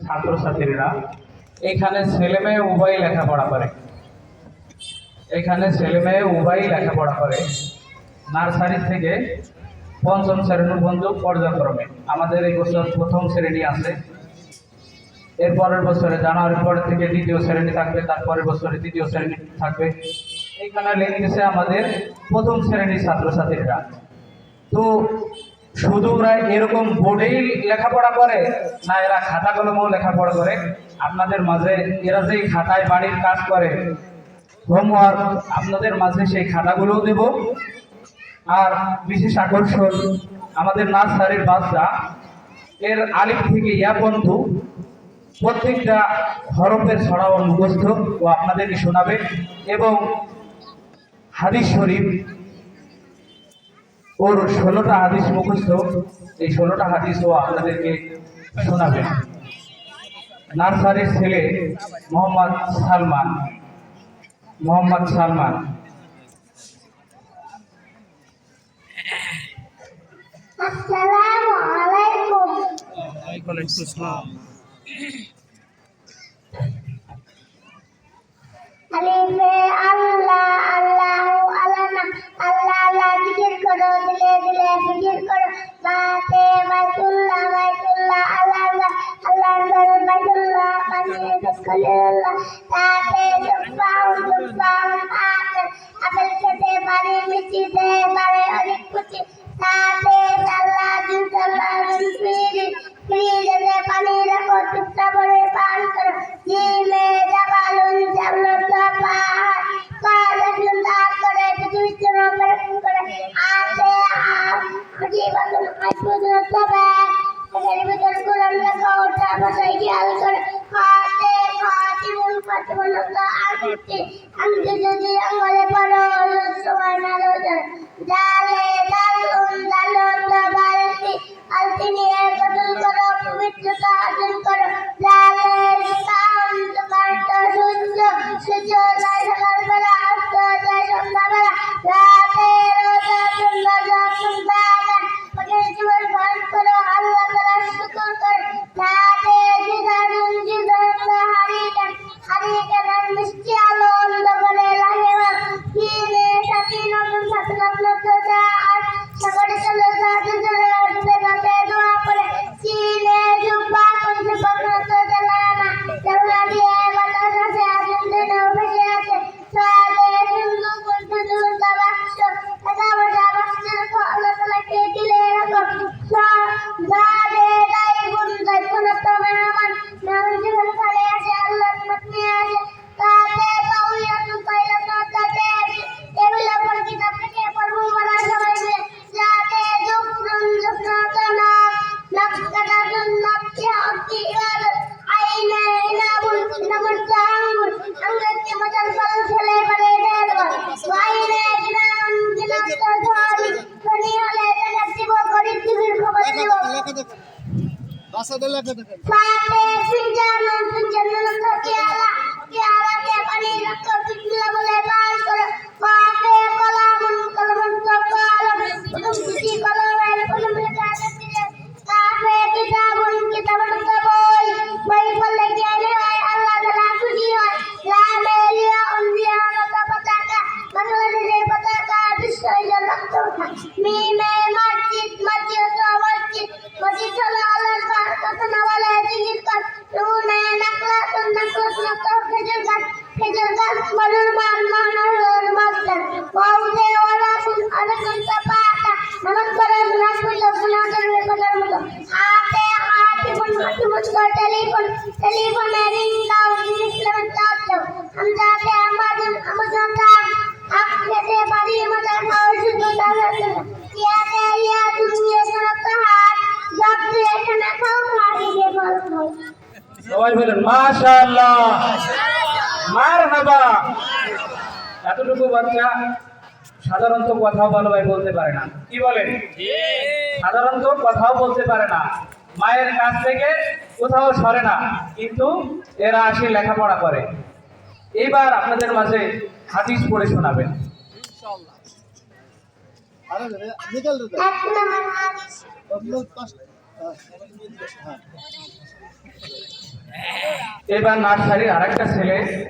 ছাত্রছাত্রীরা এখানে ছেলে মেয়ে উভয়ই লেখাপড়া করে। এখানে ছেলে মেয়ে উভয়ই লেখাপড়া করে নার্সারি থেকে পঞ্চম শ্রেণী পর্যন্ত পর্যায়ক্রমে। আমাদের এই বছর প্রথম শ্রেণী আছে, এর পরের বছরে জানুয়ারির পর থেকে দ্বিতীয় শ্রেণী থাকবে, তারপরের বছরে তৃতীয় শ্রেণী থাকবে। এইখানে লিখতেছে আমাদের প্রথম শ্রেণীর ছাত্রছাত্রীরা। তো শুধু ওরা এরকম বোর্ডেই লেখাপড়া করে না, এরা খাতা কলমেও লেখাপড়া করে। আপনাদের মাঝে এরা যে খাতায় বাড়ির কাজ করে হোমওয়ার্ক, আপনাদের মাঝে সেই খাতাগুলোও দেব। আর বিশেষ আকর্ষণ, আমাদের নার্সারির বাচ্চা এর আলিফ থেকে ইয়া পর্যন্ত প্রত্যেকটা হরফের ছড়াও মুখস্থ ও আপনাদেরকে শোনাবে, এবং হাদিস শরীফ ওর 16টা হাদিস মুখস্থ, এই 16টা হাদিসও আপনাদেরকে শোনাবেন। নার্সারির ছেলে মোহাম্মদ সালমান। আসসালামু আলাইকুম। ওয়ালাইকুম আসসালাম। আলিফে আল্লাহ, আল্লাহু আলানা, আল্লাহ আল্লাহ জিকির করো, দিলে দিলে ফিকির করো। বাতে বাইতুল্লাহ, বাইতুল্লাহ আল্লাহ আল্লাহ, আল্লাহ আল্লাহ বাইতুল্লাহ, বাতে খলিলুল্লাহ। তাতে জুব্বাউ জুব্বাউ আপেল, আপেল খেতে পারে মিষ্টি দেয় পারে অনেক পুষ্টি। তাতে তাল্লা দিন তাল্লা দিন ফিরি, ফিরিতে পানি রাখো চুপটা করে পান করো। জিমে জাবালুন জান্নাত পাহাড়, পাহাড় দাঁত করে পৃথিবীর জন্য অপেক্ষা করে। আতে জীবন আইসুদুন তবে এর ভিতর কোরআন লেখা ওটা ভাষায় খেয়াল করে। খাতে খাতিমুন খাতিমুন আর করতে আমি যদি আঙ্গলে পড়ো সময় না রোজা জালে দালুন দালুন বালতি আলতি নিয়ে কদল করো, পবিত্রতা অর্জন করো। জালে কাম কান্তা সূর্য, সূর্য যায় সকালবেলা, অস্ত যায় সন্ধ্যাবেলা। রাতে রোজা তোমরা যখন বেলা ওদের জীবন ভান করো, আল্লাহ তাআলা শুকর করো। রাতে জিদারুন জিদারুন হারিয়ে গেল মিষ্টি আলো অন্ধকারে লাগে না। দিনে সাথী নতুন সাথী নতুন আর সকালে চলে সাথে চলে আসবে রাতে দোয়া করে। চিনে জুব্বা করছে পবিত্র জ্বালায় না, জ্বালা দিয়ে বাতাস আছে আগুন দিনেও ভেসে আছে। সাথে সিন্ধু করছে দুলতা বাক্স, একা বসা বাক্সের আল্লাহ তাআলাকে দিলে এরকম সাদে দাই গুণ দাই কোন তো মেহমান মেহমান জীবন করে আসে আল্লাহর মত নিয়ে আসে। তাতে তাওয়াতুন তাইলাতুন তাতে টেবিল উপর কিতাব থেকে পড়বো মারা সবাই মিলে। যাতে জুফরুন জুফরাতানা নাককাদাতুন নাককি আতি ইবাদত আইনা ইনাবুল নামর তাঙ্গুর আঙ্গকে মজার ফল ছেলে পারে দেবা ওয়াইনে গিনান গিনান তাজালি ধনী হলে জান্নাত দিব, গরিব দিবির খবর দিব। সাথে ফিনজানুন ফিনজানুন তকিয়ালা, কিয়ালা কে পানি রাখো ফিনলা বলে পান করো। সাথে কলামুন কলমুন তকালম, কুতুব কুচি কলমের কলম লেখা দিলে। সাথে কিতাবুন কিতাবুন বই, বই পড়লে জ্ঞানী হয়, আল্লাহ তাআলা খুশি হয়। লামে লিয়া উনলিয়া নত পতাকা, বাংলাদেশের পতাকা বিশ্বই রক্ত ওঠা। মিমে মসজিদ, মসজিদ তো মসজিদ, মসজিদ হলো আল্লাহর ঘর, কথা না বলে জিকির কর। নুনে নাকলাতুন নাকলাতুন তো খেজুর গাছ, খেজুর গাছ মনুর মান মনুর মাস্টার। ওয়াউদে ওয়ালাকুন আলাকুন তাপাতা, নামাজ পড়ে নামাজ পড়লে গুনাহ করবে কথার মতো। হাতে হাতিমুন হাতিমুন তো টেলিফোন, টেলিফোনে রিংটাউন ইসলামের চাও। হামজাতে আমাদুন আমাদুন তাক, আপ খেতে পারি মজা খাও শুধু তাহার জন্য। ইয়াতে ইয়া দুনিয়া সনাত হাত, জব তুই এখানে খাও খাই যে বল খাও। সবাই বলেন মাশাআল্লাহ, মারহাবা। এতটুকু বাচ্চা সাধারণত কথাও ভালোভাবে বলতে পারে না, কি বলেন? সাধারণত কথাও বলতে পারে না, মায়ের কাছ থেকে কোথাও সরে না, কিন্তু এরা আসে লেখাপড়া করে। এইবার আপনাদের মাঝে হাদিস পড়ে শোনাবেন। এক নম্বর হাদিস। এবার নার্সারির আরেকটা ছেলে